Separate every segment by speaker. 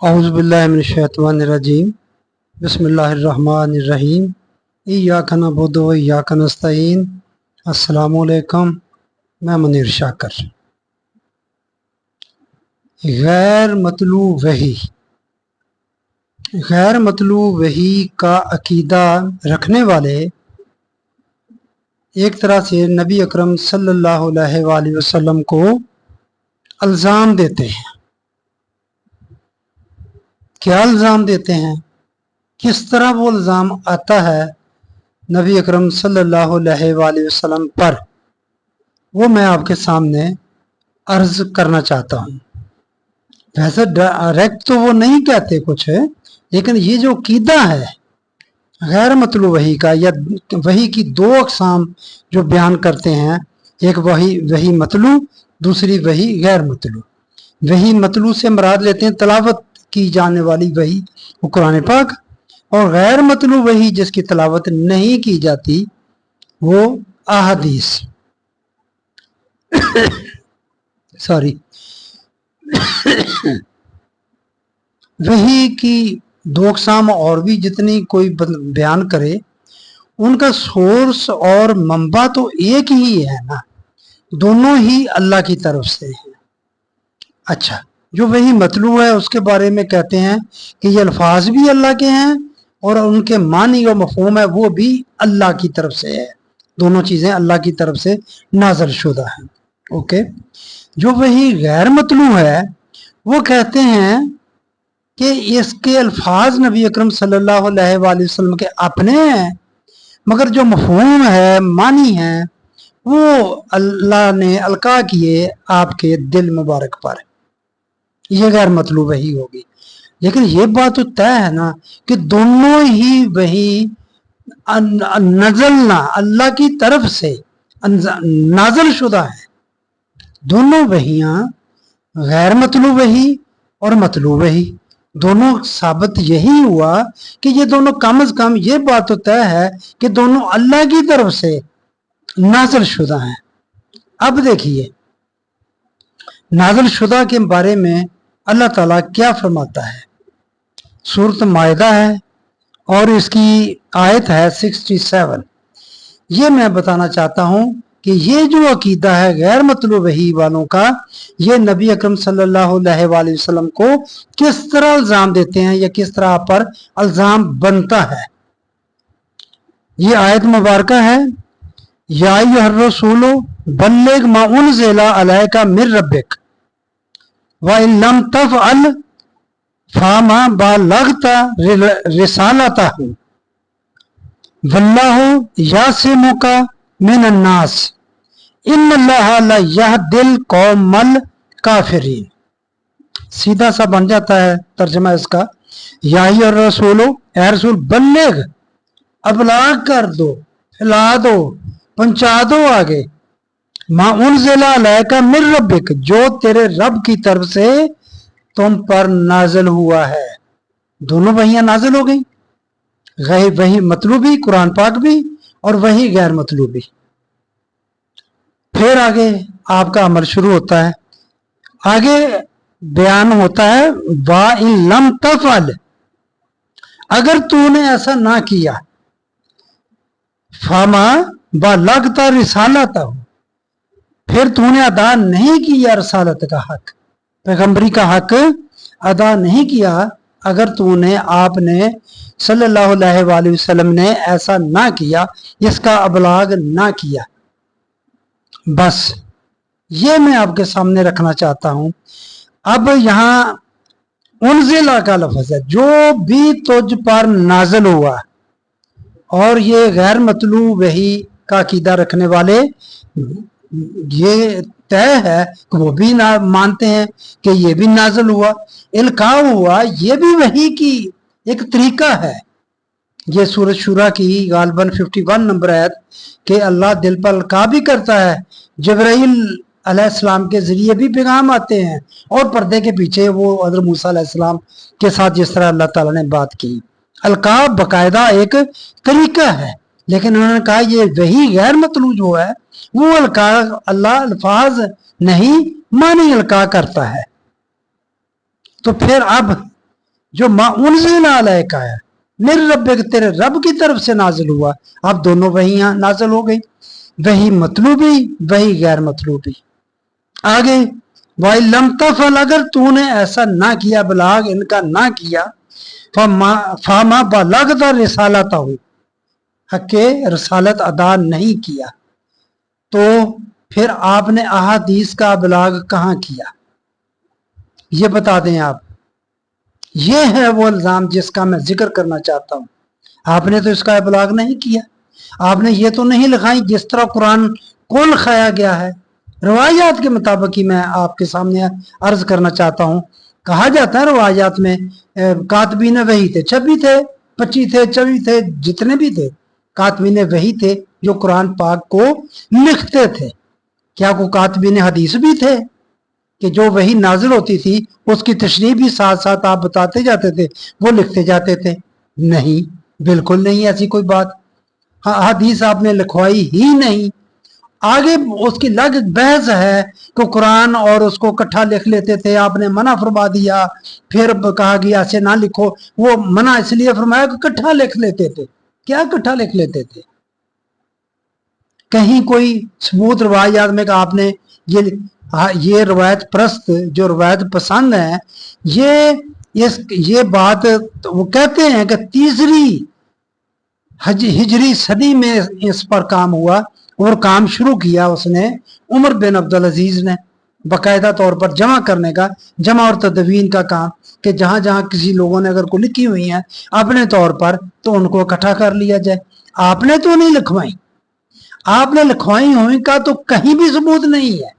Speaker 1: अऊज़ु बिल्लाहि मिनश्शैतानिर्रजीम बिस्मिल्लाहिर्रहमानिर्रहीम इय्याका नअबुदु व इय्याका नस्तईन। अस्सलामु अलैकुम। मैं मुनीर शाकर। गैर मतलू वही का अकीदा रखने वाले एक तरह से नबी अकरम सल्लल्लाहु अलैहि वसल्लम को इल्ज़ाम देते हैं। क्या इल्ज़ाम देते हैं, किस तरह वो इल्ज़ाम आता है नबी अकरम सल्लल्लाहु अलैहि वसल्लम पर, वो मैं आपके सामने अर्ज करना चाहता हूँ। वैसे डायरेक्ट तो वो नहीं कहते कुछ है, लेकिन ये जो अकीदा है गैर मतलू वही का, या वही की दो अक़साम जो बयान करते हैं, एक वही मतलू, दूसरी वही गैर मतलू। वही मतलू से मुराद लेते हैं तलावत की जाने वाली वही, वो कुरान पाक, और गैर मतलू वही जिसकी तलावत नहीं की जाती वो अहादीस सॉरी वही की दो अक़साम और भी जितनी कोई बयान करे, उनका सोर्स और मंबा तो एक ही है ना, दोनों ही अल्लाह की तरफ से है। अच्छा, जो वही मतलू है उसके बारे में कहते हैं कि ये अल्फाज भी अल्लाह के हैं और उनके मानी और मफ़हूम है वो भी अल्लाह की तरफ से है। दोनों चीज़ें अल्लाह की तरफ से नाज़िल शुदा हैं। ओके, जो वही गैर मतलू है वो कहते हैं कि इसके अल्फाज नबी अकरम सल्लल्लाहु अलैहि वसल्लम के अपने हैं, मगर जो मफ़हूम है, मानी है, वो अल्लाह ने अलका किए आपके दिल मुबारक पर। ये गैर मतलू वही होगी। लेकिन ये बात तो तय है ना कि दोनों ही वही नज़लना अल्लाह की तरफ से नाज़िल शुदा है। दोनों वहियां गैर मतलू वही और मतलू वही, दोनों साबित यही हुआ कि ये दोनों कम से कम ये बात तो तय है कि दोनों अल्लाह की तरफ से नाज़िल शुदा हैं। अब देखिए नाज़िल शुदा के बारे में अल्लाह ताला क्या फरमाता है। सूरत मायदा है और इसकी आयत है 67। ये मैं बताना चाहता हूँ कि ये जो अकीदा है गैर मतलू वही वालों का, ये नबी अकरम सल्लल्लाहु अलैहि वसल्लम को किस तरह इल्ज़ाम देते हैं या किस तरह पर इल्ज़ाम बनता है। ये आयत मुबारका है, या अय्युहर रसूल बल्लिग मा उनज़िला अलैका मिर रब्बिक व इन लम तफ़अल फमा बलग़ता रिसालतहु वल्लाहु यासिमुका मिनन नास इन्नल्लाहा ला यहदिल कौमल काफिरीन। सीधा सा बन जाता है तर्जमा इसका, या अय्युहर रसूल, ए रसूल, बल्लिग, अबलाग कर दो, फैला दो, पहुंचा दो आगे, मा उनज़िला अलैका मिर रब्बिक, जो तेरे रब की तरफ से तुम पर नाज़िल हुआ है। दोनों वहियां नाज़िल हो गई, वही मतलू भी, कुरान पाक भी, और वही गैर मतलू भी। फिर आगे आपका अमल शुरू होता है। आगे बयान होता है वा इन लम तफ़अल, अगर तूने ऐसा ना किया, फमा बलग़ता रिसालतहु, फिर तूने अदा नहीं किया रसालत का हक, पैगंबरी का हक अदा नहीं किया, अगर तूने, आपने, सल्लल्लाहु अलैहि वसल्लम ने ऐसा ना किया, इसका अबलाग ना किया, बस ये मैं आपके सामने रखना चाहता हूं। अब यहां उनज़िला का लफ्ज़ है, जो भी तुझ पर नाज़िल हुआ, और ये गैर मतलू वही का अकीदा रखने वाले ये तय है कि वो भी ना मानते हैं कि ये भी नाज़िल हुआ, इल्का हुआ, ये भी वही की एक तरीका है। ये सूरत शूरा की गालबन 51 नंबर आयत कि अल्लाह दिल पर इल्का भी करता है, जिब्राइल अलैहिस्सलाम के जरिए भी पैगाम आते हैं, और पर्दे के पीछे वो हज़रत मूसा अलैहिस्सलाम के साथ जिस तरह अल्लाह ताला ने बात की, अलका बाकायदा एक तरीका है। लेकिन उन्होंने कहा ये वही गैर मतलू जो है वो अलका, अल्लाह अल्फाज नहीं मानी अलका करता है। तो फिर अब जो मा उनज़िला अलैका है मिन रब्बिक, तेरे रब की तरफ से नाजिल हुआ। अब दोनों वही नाजिल हो गई, वही मतलूबी वही गैर मतलूबी। आगे भाई लम तफल, अगर तूने ऐसा ना किया, बलाग इनका ना किया, फामा बलगता रिसालता हूँ, हक़े रसालत अदा नहीं किया, तो फिर आपने अहादीस का बलाग कहाँ किया, ये बता दें आप। ये है वो इल्ज़ाम जिसका मैं जिक्र करना चाहता हूँ। आपने तो इसका बलाग नहीं किया, आपने ये तो नहीं लिखाई जिस तरह कुरान को लिखाया गया है। रवायात के मुताबिक ही मैं आपके सामने अर्ज करना चाहता हूँ। कहा जाता है रवायात में कातबीन वही थे, 26 थे, 25 थे, 24 थे, जितने भी थे कातबीन वही थे जो कुरान पाक को लिखते थे। क्या को कातबीन हदीस भी थे कि जो वही नाजिल होती थी उसकी तशरीह भी साथ साथ आप बताते जाते थे, वो लिखते जाते थे? नहीं, बिल्कुल नहीं, ऐसी कोई बात। हदीस आपने लिखवाई ही नहीं। आगे उसकी लग बहस है कि कुरान और उसको इकट्ठा लिख लेते थे, आपने मना फरमा दिया, फिर कहा कि ऐसे ना लिखो। वो मना इसलिए फरमाया कि इकट्ठा लिख लेते थे। क्या इकट्ठा लिख लेते थे? कहीं कोई सबूत रवायात में कि आपने ये रवायत परस्त जो रवायत पसंद है, ये बात वो कहते हैं कि तीसरी हिजरी सदी में इस पर काम हुआ, और काम शुरू किया उसने उमर बिन अब्दुल अजीज ने, बाकायदा तौर पर जमा करने का, जमा और तदवीन का काम, कि जहां जहां किसी लोगों ने अगर को लिखी हुई है अपने तौर पर तो उनको इकट्ठा कर लिया जाए। आपने तो नहीं लिखवाई, आपने लिखवाई हुई का तो कहीं भी सबूत नहीं है।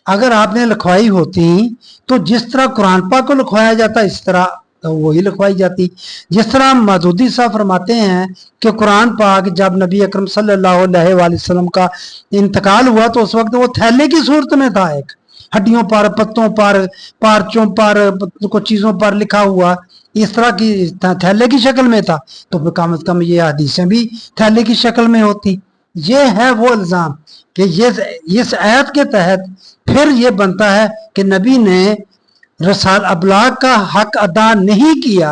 Speaker 1: अगर आपने लिखवाई होती तो जिस तरह कुरान पाक को लिखवाया जाता इस तरह तो वही लिखवाई जाती। जिस तरह मौदूदी साहब फरमाते हैं कि कुरान पाक जब नबी अकरम सल्लल्लाहु अलैहि वसल्लम का इंतकाल हुआ तो उस वक्त वो थैले की सूरत में था, एक हड्डियों पर, पत्तों पर, पार्चों पर, कुछ चीजों पर लिखा हुआ, इस तरह की थैले की शक्ल में था। तो कम से कम ये हदीसें भी थैले की शक्ल में होती। ये है वो इल्जाम कि ये इस आयत के तहत फिर ये बनता है कि नबी ने रसाल अबलाग का हक अदा नहीं किया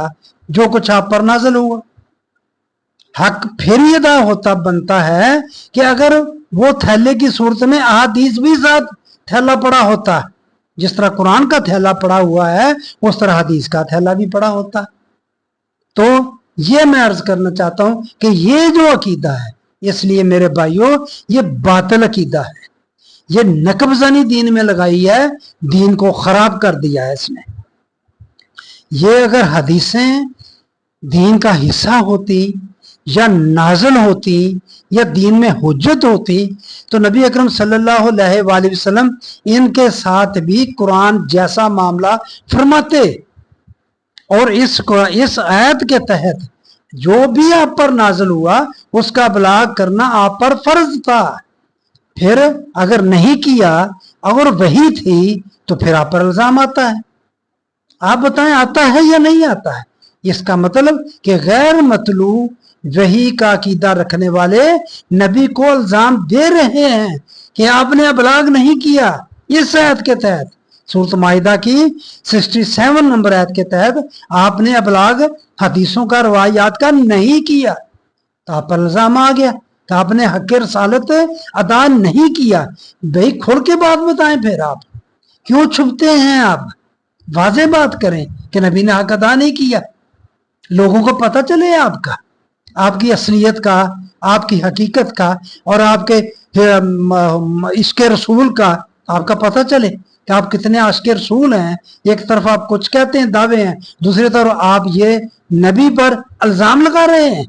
Speaker 1: जो कुछ आप पर नाज़िल हुआ। हक फिर ही अदा होता बनता है कि अगर वो थैले की सूरत में अहादीस भी साथ थैला पड़ा होता, जिस तरह कुरान का थैला पड़ा हुआ है उस तरह हदीस का थैला भी पड़ा होता। तो ये मैं अर्ज करना चाहता हूं कि ये जो अकीदा है, इसलिए मेरे भाइयों ये बातिल अकीदा है, ये नकबजानी दीन में लगाई है, दीन को खराब कर दिया है इसने। ये अगर हदीसें दीन का हिस्सा होती या नाज़िल होती या दीन में हुज्जत होती तो नबी अकरम सल्लल्लाहु अलैहि वसल्लम इनके साथ भी कुरान जैसा मामला फरमाते। और इस आयत के तहत जो भी आप पर नाज़िल हुआ उसका बलाग करना आप पर फर्ज था। फिर अगर नहीं किया, अगर वही थी तो फिर आप पर इल्जाम आता है। आप बताएं आता है या नहीं आता है? इसका मतलब कि गैर मतलूब वही का अकीदा रखने वाले नबी को इल्जाम दे रहे हैं कि आपने अबलाग नहीं किया। इस आयत के तहत सूरत माइदा की 67 नंबर आयत के तहत आपने अबलाग हदीसों का, रवायात का नहीं किया, तो आप पर इल्जाम आ गया तो आपने हक रसालत अदा नहीं किया। भाई खुल के बात बताएं, फिर आप क्यों छुपते हैं? आप वाजे बात करें कि नबी ने हक अदा नहीं किया, लोगों को पता चले आपका, आपकी असलियत का, आपकी हकीकत का और आपके इश्क रसूल का आपका पता चले कि आप कितने आशिक रसूल हैं। एक तरफ आप कुछ कहते हैं, दावे हैं, दूसरी तरफ आप ये नबी पर इल्जाम लगा रहे हैं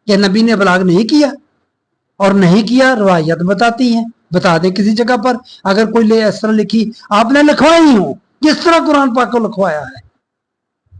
Speaker 1: कि नबी ने बलाग नहीं किया, और नहीं किया रवायत बताती हैं। बता दे किसी जगह पर अगर कोई ले इस तरह लिखी आपने लिखवाई हो जिस तरह कुरान पाक को लिखवाया है।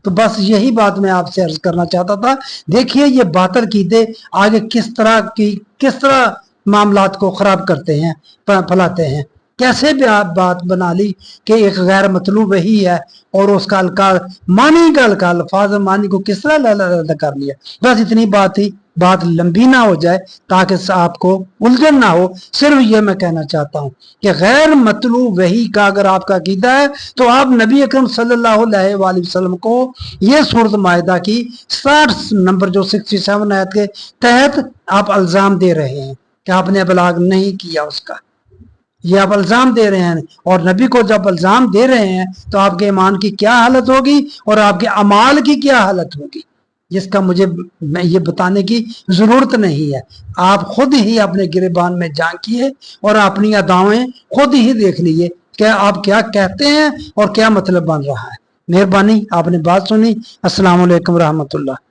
Speaker 1: तो बस यही बात मैं आपसे अर्ज करना चाहता था। देखिए ये बातिल कीदे आगे किस तरह मामलात को खराब करते हैं, फैलाते हैं। कैसे भी आप बात बना ली कि एक गैर मतलूब वही है और उसका अलका मानी का अलका अल्फाज मानी को किस तरह कर लिया। बस इतनी बात थी, بات لمبی نہ ہو جائے تاکہ آپ کو الجھن نہ ہو، صرف یہ میں کہنا چاہتا ہوں کہ غیر مطلوب وحی کا اگر آپ کا عقیدہ ہے تو آپ نبی اکرم صلی اللہ علیہ وآلہ وسلم کو یہ سورۃ مائدہ کی 60 نمبر جو 67 آیت کے تحت آپ الزام دے رہے ہیں کہ آپ نے ابلاغ نہیں کیا اس کا، یہ آپ الزام دے رہے ہیں، اور نبی کو جب الزام دے رہے ہیں تو آپ کے ایمان کی کیا حالت ہوگی اور آپ کے اعمال کی کیا حالت ہوگی، جس کا مجھے یہ بتانے کی ضرورت نہیں ہے۔ آپ خود ہی اپنے گریبان میں جھانکیے اور اپنی ادائیں خود ہی دیکھ لیجیے کہ آپ کیا کہتے ہیں اور کیا مطلب بن رہا ہے۔ مہربانی، آپ نے بات سنی۔ السلام علیکم ورحمۃ اللہ۔